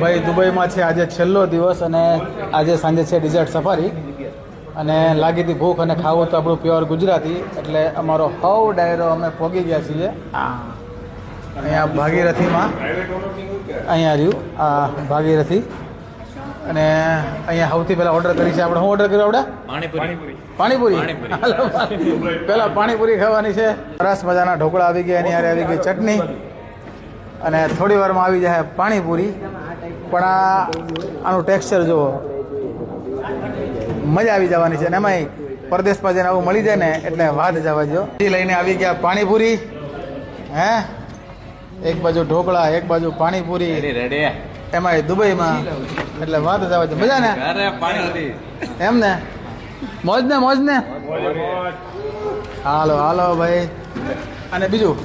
ભાઈ દુબઈમાં છે આજે છેલ્લો દિવસ અને આજે સાંજે છે ડિઝર્ટ સફારી અને લાગી હતી ભૂખ અને ખાવું તો આપણું પ્યોર ગુજરાતી એટલે અમારો હવ ડાયરો અમે પહોંચી ગયા છીએ અહીંયા ભાગીરથીમાં અહીંયા રહ્યું આ ભાગીરથી અને અહીંયા સૌથી પહેલાં ઓર્ડર કરી છે આપણે શું ઓર્ડર કર્યો આપણે પાણીપુરી પહેલાં પાણીપુરી ખાવાની છે સરસ મજાના ઢોકળા આવી ગયા એની હારે આવી ગઈ ચટણી અને થોડી વારમાં આવી જાય પાણીપુરી પણ આનું ટેક્સચર જુઓ મજા આવી જવાની છે અને એમાંય પરદેશમાં જઈને આવું મળી જાય ને એટલે વાત જવા જો લઈને આવી ગયા પાણીપુરી હે એક બાજુ ઢોકળા એક બાજુ પાણીપુરી એમાંય દુબઈમાં એટલે વાત જવા છે મજા ને એમ ને મોજ ને હાલો હાલો ભાઈ અને બીજું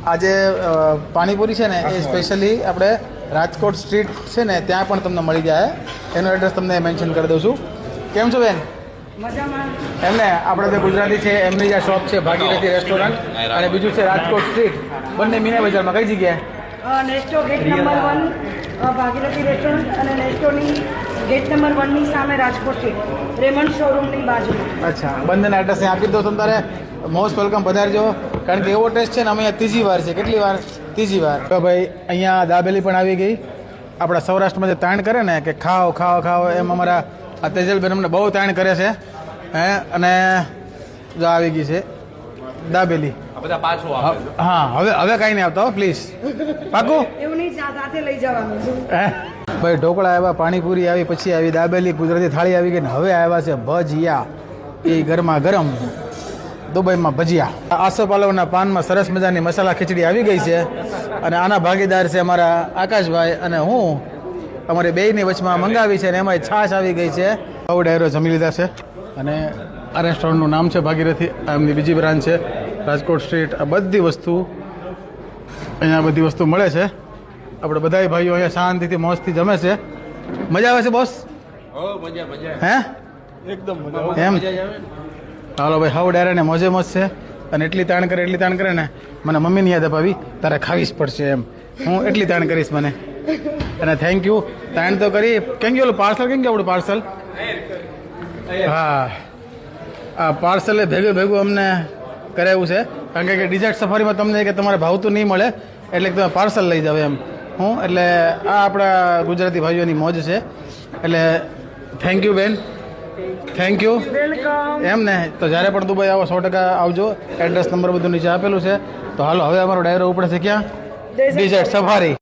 આજે પાણીપુરી છે ને એ સ્પેશિયલી આપણે રાજકોટ સ્ટ્રીટ છે ને ત્યાં પણ તમને મળી જાય એનું એડ્રેસ તમને મેન્શન કરી દઉં છું કેમ છો બેન એમને આપણે જે ગુજરાતી છે એમની જે શોપ છે ભાગીરથી રેસ્ટોરન્ટ અને બીજું છે રાજકોટ સ્ટ્રીટ બંને મીના બજારમાં કઈ જગ્યાએ નેસ્ટો ગેટ નંબર 1 ભાગીરથી રેસ્ટોરન્ટ અને નેસ્ટોની ગેટ નંબર 1 ની સામે રાજકોટ સ્ટ્રીટ રેમન્ડ શોરૂમની બાજુમાં અચ્છા બંનેના એડ્રેસ આપી દો તમે તારે મોસ્ટ વેલકમ પધારજો કારણ કે એવો ટેસ્ટ છે ને અમે અહીંયા ત્રીજી વાર છે કેટલી વાર ત્રીજી વાર તો ભાઈ અહીંયા દાબેલી પણ આવી ગઈ આપણા સૌરાષ્ટ્રમાં જે તાણ કરે ને કે ખાઓ ખાઓ ખાઓ એમ અમારા આ તેજલબેન અમને બહુ તાણ કરે છે હે અને જો આવી ગઈ છે દાબેલી હા હવે કાંઈ નહીં આવતા હો પ્લીઝ પાકું એવું નહીં સાથે લઈ જવાનું ભાઈ ઢોકળા આવ્યા પાણીપુરી આવી પછી આવી દાબેલી ગુજરાતી થાળી આવી ગઈ ને હવે આવ્યા છે ભજીયા એ ગરમા ગરમ દુબઈમાં ભજીયા આસોપાલવના પાનમાં સરસ મજાની મસાલા ખીચડી આવી ગઈ છે અને આના ભાગીદાર છે અમારા આકાશભાઈ અને હું અમારી બેયની વચમાં મંગાવી છે અને એમાં છાશ આવી ગઈ છે બહુ ડાયરો જમી લીધા છે અને આ રેસ્ટોરન્ટનું નામ છે ભાગીરથી એમની બીજી બ્રાન્ચ છે રાજકોટ સ્ટ્રીટ આ બધી વસ્તુ અહીંયા બધી વસ્તુ મળે છે આપણે બધા ભાઈઓ અહીંયા શાંતિથી મોજથી જમે છે મજા આવે છે બોસ હે એકદમ એમ હાલો ભાઈ હાવ ડાયરા ને મોજે મોજ છે અને એટલી તાણ કરે ને મને મમ્મીની યાદ અપાવી તારે ખાવી જ પડશે એમ હું એટલી તાણ કરીશ મને અને થેન્ક યુ તાણ તો કરી કેમ ગયું પાર્સલ કેમ ગયું આપણું પાર્સલ હા આ પાર્સલે ભેગું અમને કરાવ્યું છે કારણ કે ડિઝર્ટ સફારીમાં તમને કે તમારે ભાવતું નહીં મળે એટલે તમે પાર્સલ લઈ જાવ એમ હું એટલે આ આપણા ગુજરાતી ભાઈઓની મોજ છે એટલે થેન્ક યુ બેન થેન્ક યુ એમ ને તો જ્યારે પણ દુબઈ આવો 100% આવજો એડ્રેસ નંબર બધું નીચે આપેલું છે તો હાલો હવે અમારો ડાયરો ઉપડે છે ક્યાં ડિઝર્ટ સફારી